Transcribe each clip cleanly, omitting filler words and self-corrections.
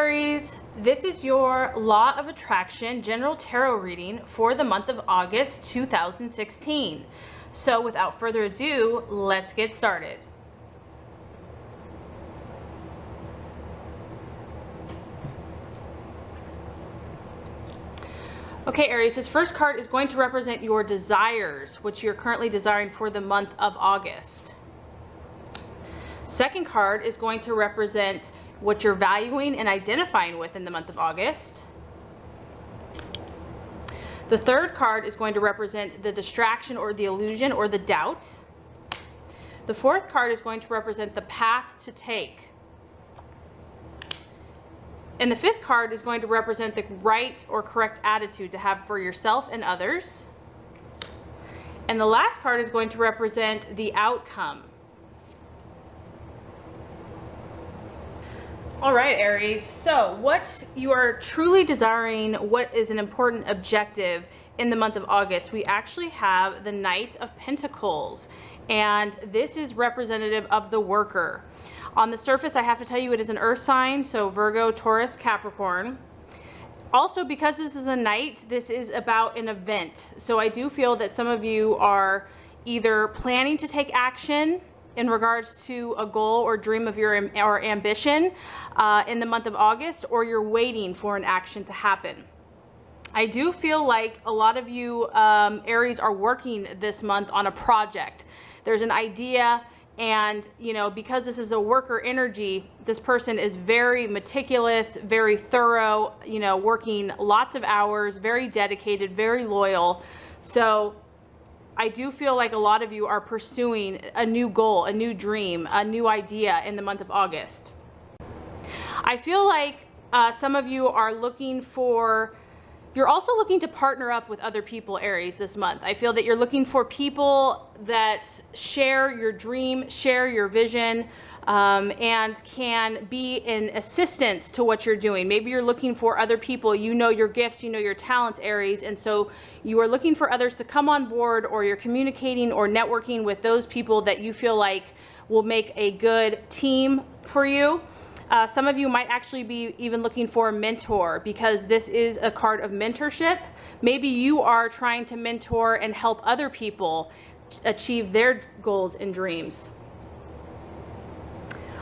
Aries, this is your Law of Attraction General Tarot reading for the month of August 2016. So without further ado, let's get started. Okay, Aries, this first card is going to represent your desires, which you're currently desiring for the month of August. Second card is going to represent what you're valuing and identifying with in the month of August. The third card is going to represent the distraction or the illusion or the doubt. The fourth card is going to represent the path to take. And the fifth card is going to represent the right or correct attitude to have for yourself and others. And the last card is going to represent the outcome. All right, Aries, so what you are truly desiring, what is an important objective in the month of August, we actually have the Knight of Pentacles, and this is representative of the worker. On the surface, I have to tell you, it is an earth sign, so Virgo, Taurus, Capricorn. Also, because this is a knight, this is about an event. So I do feel that some of you are either planning to take action in regards to a goal or dream of your or ambition in the month of August, or you're waiting for an action to happen. I do feel like a lot of you Aries are working this month on a project. There's an idea, and you know, because this is a worker energy, this person is very meticulous, very thorough, you know, working lots of hours, very dedicated, very loyal. So I do feel like a lot of you are pursuing a new goal, a new dream, a new idea in the month of August. I feel like some of you are you're also looking to partner up with other people, Aries, this month. I feel that you're looking for people that share your dream, share your vision, and can be in assistance to what you're doing. Maybe you're looking for other people, you know your gifts, you know your talents, Aries, and so you are looking for others to come on board, or you're communicating or networking with those people that you feel like will make a good team for you. Some of you might actually be even looking for a mentor, because this is a card of mentorship. Maybe you are trying to mentor and help other people achieve their goals and dreams.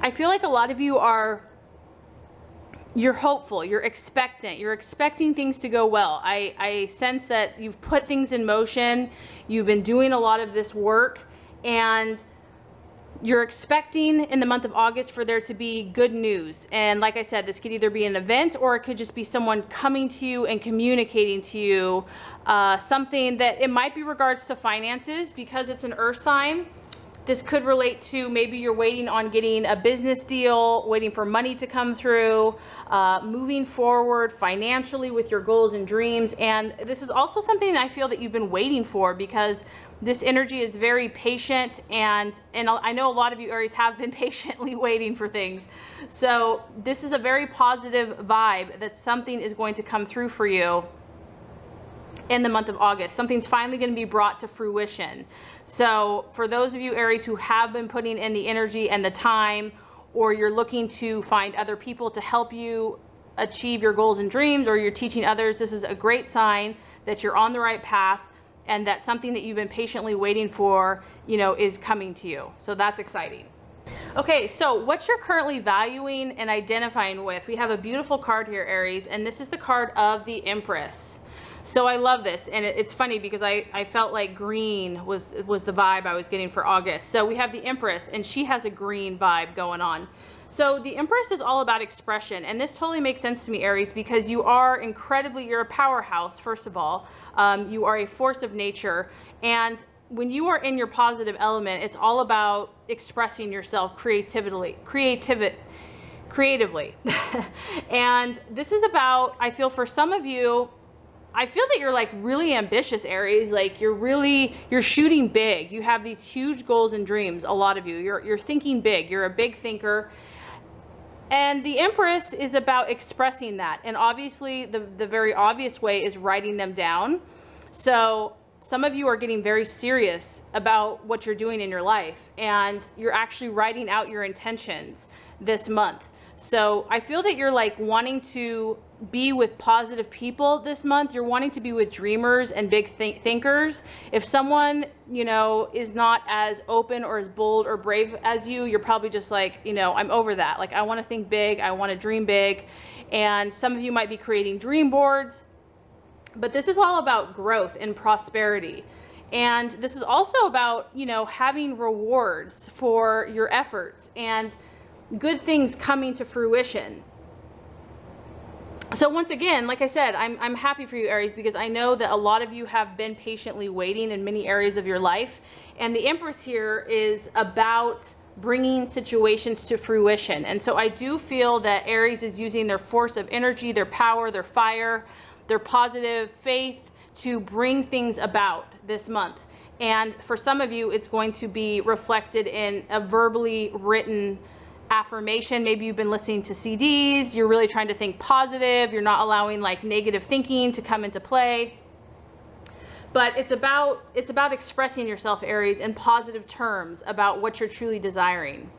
I feel like a lot of you you're hopeful, you're expecting things to go well. I sense that you've put things in motion, you've been doing a lot of this work, and you're expecting in the month of August for there to be good news. And like I said, this could either be an event, or it could just be someone coming to you and communicating to you something that it might be regards to finances, because it's an earth sign. This could relate to maybe you're waiting on getting a business deal, waiting for money to come through, moving forward financially with your goals and dreams. And this is also something that I feel that you've been waiting for, because this energy is very patient, and I know a lot of you Aries have been patiently waiting for things. So this is a very positive vibe that something is going to come through for you in the month of August. Something's finally going to be brought to fruition. So for those of you Aries who have been putting in the energy and the time, or you're looking to find other people to help you achieve your goals and dreams, or you're teaching others, this is a great sign that you're on the right path, and that something that you've been patiently waiting for, you know, is coming to you. So that's exciting. Okay, so what you're currently valuing and identifying with, we have a beautiful card here, Aries, and this is the card of the Empress. So I love this, and it's funny because I felt like green was the vibe I was getting for August. So we have the Empress, and she has a green vibe going on. So the Empress is all about expression, and this totally makes sense to me, Aries, because you're a powerhouse, first of all. You are a force of nature, and when you are in your positive element, it's all about expressing yourself creatively. And this is about, I feel for some of you, I feel that you're like really ambitious, Aries. Like you're shooting big. You have these huge goals and dreams. A lot of you, you're thinking big. You're a big thinker. And the Empress is about expressing that. And obviously the very obvious way is writing them down. So some of you are getting very serious about what you're doing in your life, and you're actually writing out your intentions this month. So I feel that you're like wanting to be with positive people this month. You're wanting to be with dreamers and big thinkers. If someone, you know, is not as open or as bold or brave as you, you're probably just like, you know, I'm over that. Like, I want to think big. I want to dream big. And some of you might be creating dream boards. But this is all about growth and prosperity. And this is also about, you know, having rewards for your efforts and good things coming to fruition. So once again, like I said, I'm happy for you, Aries, because I know that a lot of you have been patiently waiting in many areas of your life. And the Empress here is about bringing situations to fruition. And so I do feel that Aries is using their force of energy, their power, their fire, their positive faith to bring things about this month. And for some of you, it's going to be reflected in a verbally written affirmation. Maybe you've been listening to CDs, you're really trying to think positive, you're not allowing like negative thinking to come into play. But it's about expressing yourself, Aries, in positive terms about what you're truly desiring.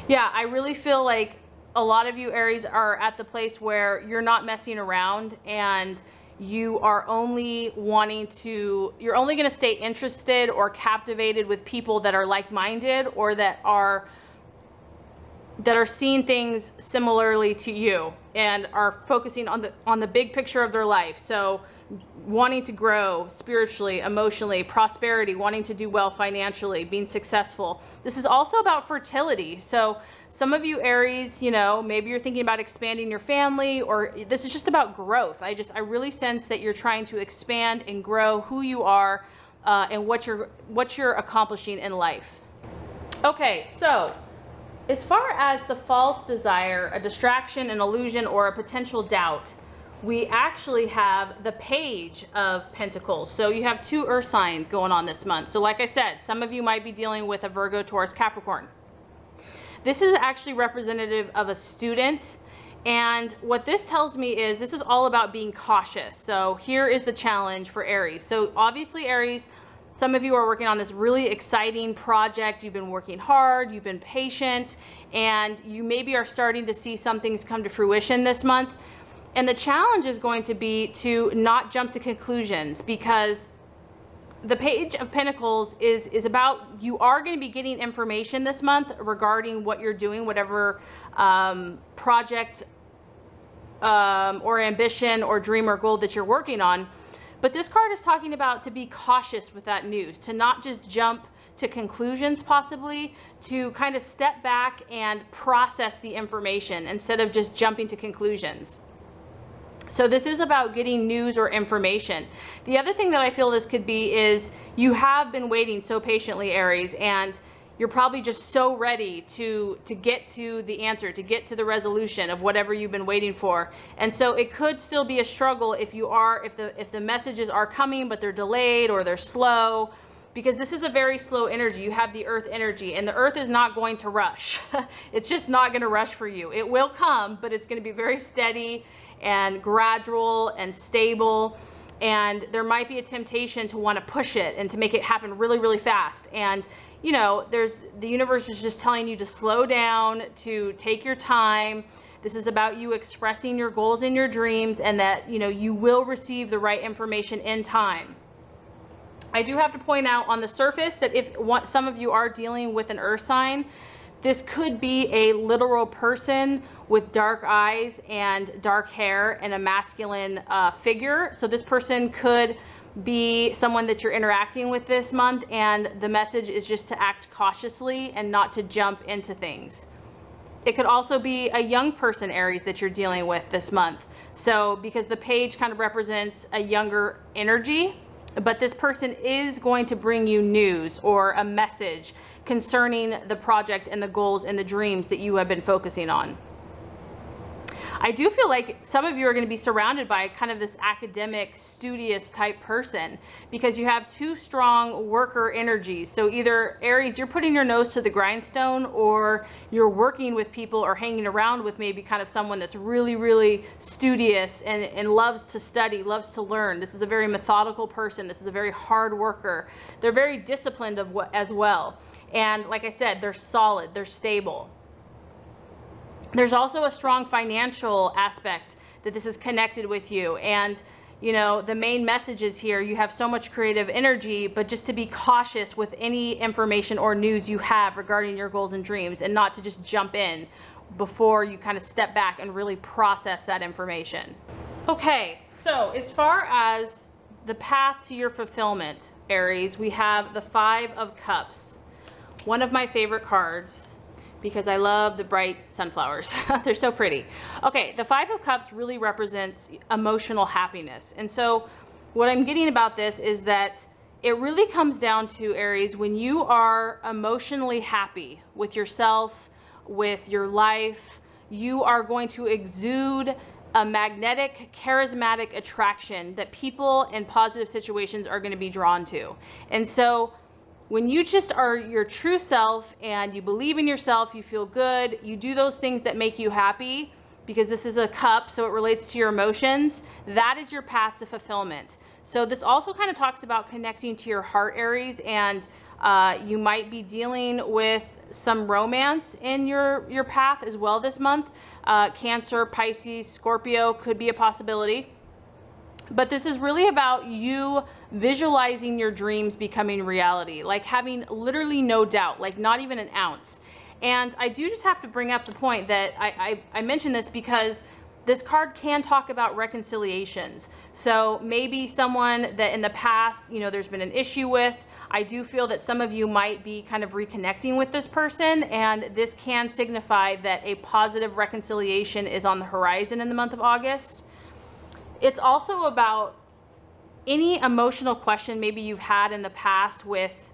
Yeah, I really feel like a lot of you, Aries, are at the place where you're not messing around and you are only you're only going to stay interested or captivated with people that are like-minded or that are seeing things similarly to you and are focusing on the big picture of their life. So wanting to grow spiritually, emotionally, prosperity, wanting to do well financially, being successful. This is also about fertility. So some of you, Aries, you know, maybe you're thinking about expanding your family, or this is just about growth. I really sense that you're trying to expand and grow who you are and what you're accomplishing in life. Okay, so as far as the false desire, a distraction, an illusion, or a potential doubt, we actually have the Page of Pentacles. So you have two earth signs going on this month. So like I said, some of you might be dealing with a Virgo, Taurus, Capricorn. This is actually representative of a student. And what this tells me is this is all about being cautious. So here is the challenge for Aries. So obviously, Aries, some of you are working on this really exciting project. You've been working hard, you've been patient, and you maybe are starting to see some things come to fruition this month. And the challenge is going to be to not jump to conclusions, because the Page of Pentacles is about, you are going to be getting information this month regarding what you're doing, whatever project or ambition or dream or goal that you're working on. But this card is talking about to be cautious with that news, to not just jump to conclusions, possibly to kind of step back and process the information instead of just jumping to conclusions. So this is about getting news or information. The other thing that I feel this could be is you have been waiting so patiently, Aries, and you're probably just so ready to get to the answer, to get to the resolution of whatever you've been waiting for. And so it could still be a struggle if the messages are coming but they're delayed or they're slow, because this is a very slow energy. You have the earth energy, and the earth is not going to rush. It's just not going to rush for you. It will come, but it's going to be very steady and gradual and stable. And there might be a temptation to want to push it and to make it happen really, really fast. And, you know, the universe is just telling you to slow down, to take your time. This is about you expressing your goals and your dreams, and that, you know, you will receive the right information in time. I do have to point out on the surface that if some of you are dealing with an earth sign, this could be a literal person with dark eyes and dark hair and a masculine figure. So this person could be someone that you're interacting with this month, and the message is just to act cautiously and not to jump into things. It could also be a young person, Aries, that you're dealing with this month. So because the page kind of represents a younger energy, but this person is going to bring you news or a message concerning the project and the goals and the dreams that you have been focusing on. I do feel like some of you are going to be surrounded by kind of this academic, studious type person, because you have two strong worker energies. So either, Aries, you're putting your nose to the grindstone, or you're working with people or hanging around with maybe kind of someone that's really, really studious and loves to study, loves to learn. This is a very methodical person. This is a very hard worker. They're very disciplined as well. And like I said, they're solid, they're stable. There's also a strong financial aspect that this is connected with you. And you know, the main message is here, you have so much creative energy, but just to be cautious with any information or news you have regarding your goals and dreams, and not to just jump in before you kind of step back and really process that information. Okay, so as far as the path to your fulfillment, Aries, we have the 5 of Cups. One of my favorite cards, because I love the bright sunflowers. They're so pretty. Okay, the 5 of Cups really represents emotional happiness. And so what I'm getting about this is that it really comes down to, Aries, when you are emotionally happy with yourself, with your life, you are going to exude a magnetic, charismatic attraction that people in positive situations are going to be drawn to. And so when you just are your true self and you believe in yourself, you feel good, you do those things that make you happy, because this is a cup, so it relates to your emotions, that is your path to fulfillment. So this also kind of talks about connecting to your heart, Aries, and you might be dealing with some romance in your path as well this month. Cancer, Pisces, Scorpio could be a possibility. But this is really about you visualizing your dreams becoming reality, like having literally no doubt, like not even an ounce. And I do just have to bring up the point that I mentioned this because this card can talk about reconciliations. So maybe someone that in the past, you know, there's been an issue with, I do feel that some of you might be kind of reconnecting with this person, and this can signify that a positive reconciliation is on the horizon in the month of August. It's also about any emotional question maybe you've had in the past with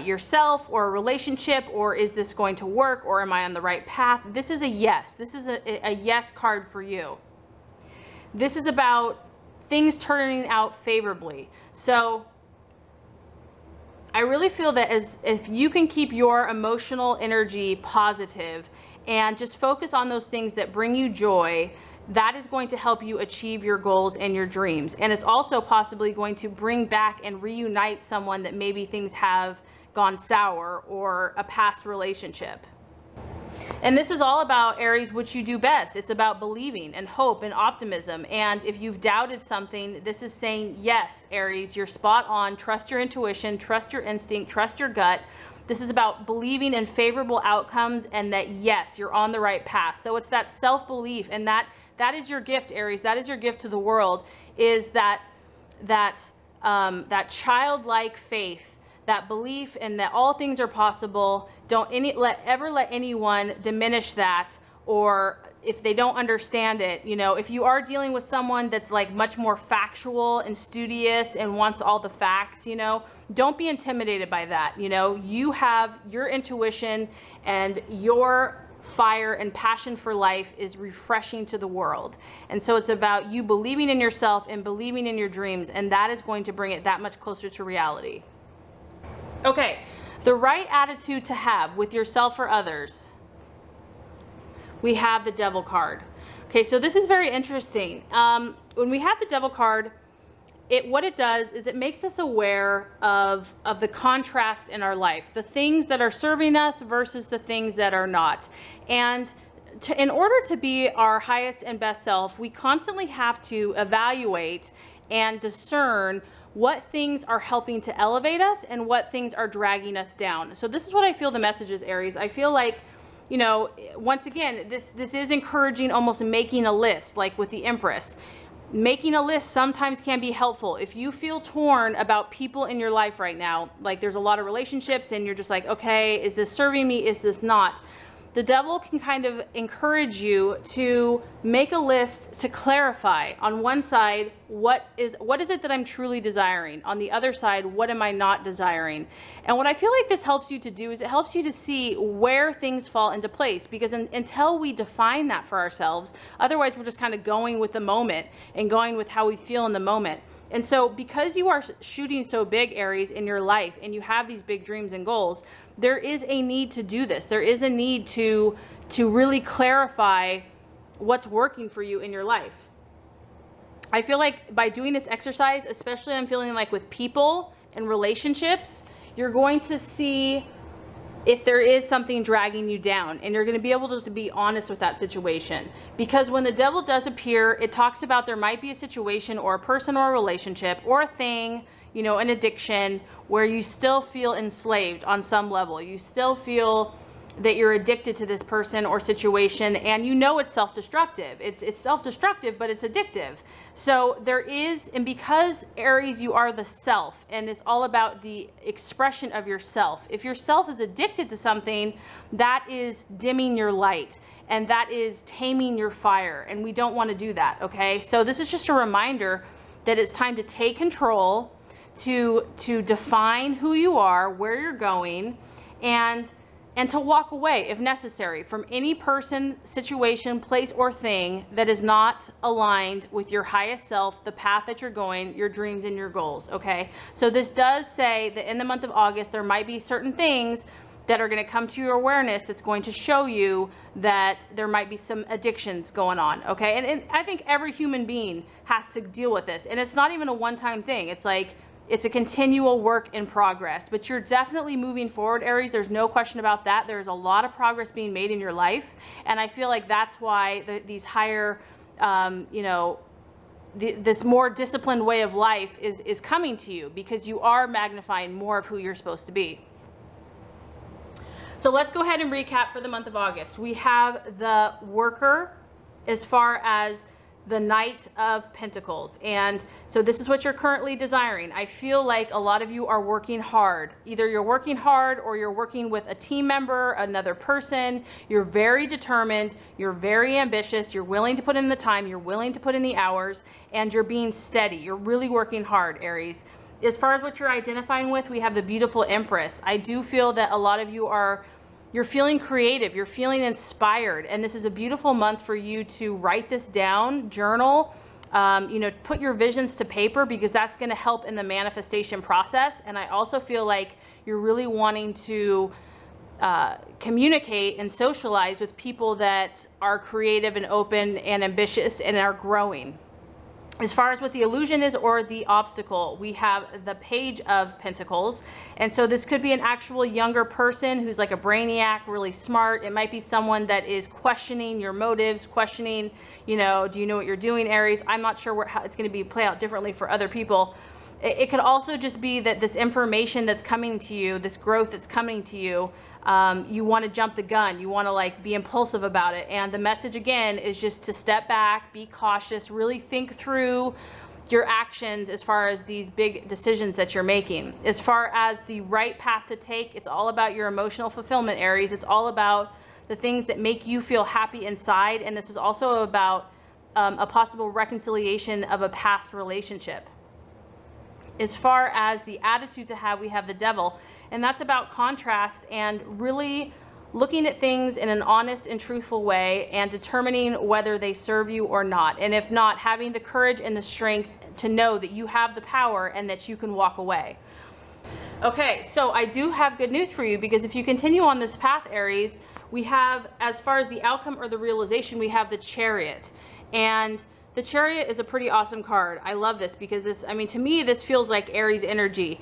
yourself or a relationship, or is this going to work, or am I on the right path? This is a yes. This is a yes card for you. This is about things turning out favorably. So I really feel that if you can keep your emotional energy positive and just focus on those things that bring you joy, that is going to help you achieve your goals and your dreams. And it's also possibly going to bring back and reunite someone that maybe things have gone sour, or a past relationship. And this is all about, Aries, what you do best. It's about believing and hope and optimism. And if you've doubted something, this is saying, yes, Aries, you're spot on. Trust your intuition, trust your instinct, trust your gut. This is about believing in favorable outcomes and that, yes, you're on the right path. So it's that self-belief, and that is your gift, Aries. That is your gift to the world, is that childlike faith, that belief in that all things are possible. Don't ever let anyone diminish that, or if they don't understand it. You know, if you are dealing with someone that's like much more factual and studious and wants all the facts, you know, don't be intimidated by that. You know, you have your intuition, and your fire and passion for life is refreshing to the world. And so it's about you believing in yourself and believing in your dreams, and that is going to bring it that much closer to reality. Okay, the right attitude to have with yourself or others. We have the Devil card. Okay, so this is very interesting. When we have the Devil card, what it does is it makes us aware of the contrast in our life, the things that are serving us versus the things that are not. And in order to be our highest and best self, we constantly have to evaluate and discern what things are helping to elevate us and what things are dragging us down. So this is what I feel the message is, Aries. I feel like, you know, once again, this is encouraging almost making a list, like with the Empress. Making a list sometimes can be helpful. If you feel torn about people in your life right now, like there's a lot of relationships and you're just like, okay, is this serving me? Is this not? The Devil can kind of encourage you to make a list to clarify. On one side, what is it that I'm truly desiring? On the other side, what am I not desiring? And what I feel like this helps you to do is it helps you to see where things fall into place, because until we define that for ourselves, otherwise we're just kind of going with the moment and going with how we feel in the moment. And so because you are shooting so big, Aries, in your life, and you have these big dreams and goals, there is a need to do this. There is a need to really clarify what's working for you in your life. I feel like by doing this exercise, especially I'm feeling like with people and relationships, you're going to see if there is something dragging you down, and you're going to be able to be honest with that situation. Because when the devil does appear, it talks about there might be a situation or a person or a relationship or a thing, you know, an addiction, where you still feel enslaved on some level. You still feel that you're addicted to this person or situation, and you know it's self-destructive. It's self-destructive, but it's addictive. So there is, and because Aries, you are the self, and it's all about the expression of yourself. If yourself is addicted to something, that is dimming your light, and that is taming your fire, and we don't want to do that, okay? So this is just a reminder that it's time to take control, to define who you are, where you're going, and to walk away, if necessary, from any person, situation, place, or thing that is not aligned with your highest self, the path that you're going, your dreams and your goals, okay? So this does say that in the month of August, there might be certain things that are going to come to your awareness that's going to show you that there might be some addictions going on, okay? And I think every human being has to deal with this. And it's not even a one-time thing. It's like, it's a continual work in progress, but you're definitely moving forward, Aries. There's no question about that. There's a lot of progress being made in your life. And I feel like that's why these higher, you know, this more disciplined way of life is coming to you, because you are magnifying more of who you're supposed to be. So let's go ahead and recap for the month of August. We have the Worker as far as the Knight of Pentacles. And so this is what you're currently desiring. I feel like a lot of you are working hard. Either you're working hard or you're working with a team member, another person. You're very determined. You're very ambitious. You're willing to put in the time. You're willing to put in the hours, and you're being steady. You're really working hard, Aries. As far as what you're identifying with, we have the beautiful Empress. I do feel that a lot of you you're feeling creative, you're feeling inspired, and this is a beautiful month for you to write this down, journal, you know, put your visions to paper, because that's going to help in the manifestation process. And I also feel like you're really wanting to communicate and socialize with people that are creative and open and ambitious and are growing. As far as what the illusion is or the obstacle, we have the Page of Pentacles. And so this could be an actual younger person who's like a brainiac, really smart. It might be someone that is questioning your motives, questioning, you know, do you know what you're doing, Aries? I'm not sure how it's going to be play out differently for other people. It could also just be that this information that's coming to you, this growth that's coming to you, you want to jump the gun. You want to like be impulsive about it. And the message again is just to step back, be cautious, really think through your actions as far as these big decisions that you're making. As far as the right path to take, it's all about your emotional fulfillment, Aries. It's all about the things that make you feel happy inside. And this is also about a possible reconciliation of a past relationship. As far as the attitude to have, we have the Devil, and that's about contrast and really looking at things in an honest and truthful way and determining whether they serve you or not. And if not, having the courage and the strength to know that you have the power and that you can walk away. Okay, so I do have good news for you, because if you continue on this path, Aries, we have, as far as the outcome or the realization, we have the Chariot. And the Chariot is a pretty awesome card. I love this because this, I mean, to me, this feels like Aries energy.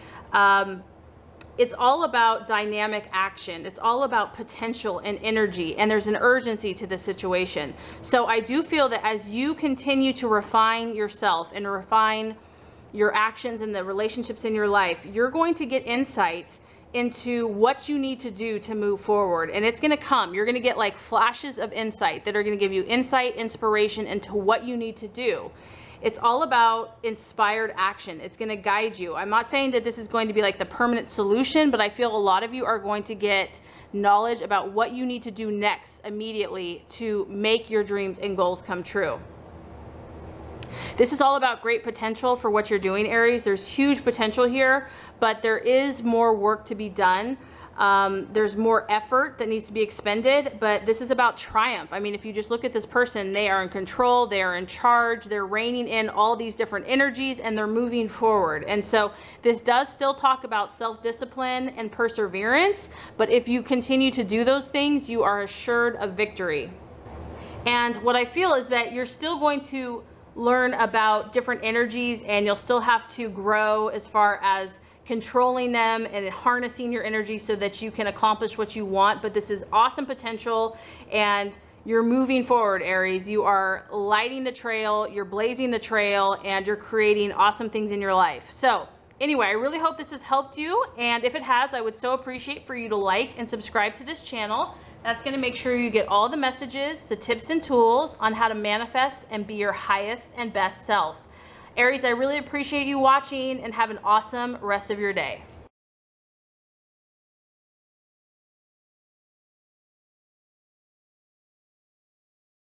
It's all about dynamic action. It's all about potential and energy, and there's an urgency to the situation. So I do feel that as you continue to refine yourself and refine your actions and the relationships in your life, you're going to get insight into what you need to do to move forward. And it's going to come. You're going to get like flashes of insight that are going to give you insight, inspiration into what you need to do. It's all about inspired action. It's going to guide you. I'm not saying that this is going to be like the permanent solution, but I feel a lot of you are going to get knowledge about what you need to do next immediately to make your dreams and goals come true. This is all about great potential for what you're doing, Aries. There's huge potential here, but there is more work to be done. There's more effort that needs to be expended, but this is about triumph. I mean, if you just look at this person, they are in control, they are in charge, they're reining in all these different energies, and they're moving forward. And so this does still talk about self-discipline and perseverance, but if you continue to do those things, you are assured of victory. And what I feel is that you're still going to learn about different energies, and you'll still have to grow as far as controlling them and harnessing your energy so that you can accomplish what you want. But this is awesome potential, and you're moving forward, Aries. You are lighting the trail, you're blazing the trail, and you're creating awesome things in your life. So anyway, I really hope this has helped you. And if it has, I would so appreciate for you to like and subscribe to this channel. That's going to make sure you get all the messages, the tips and tools on how to manifest and be your highest and best self. Aries, I really appreciate you watching, and have an awesome rest of your day.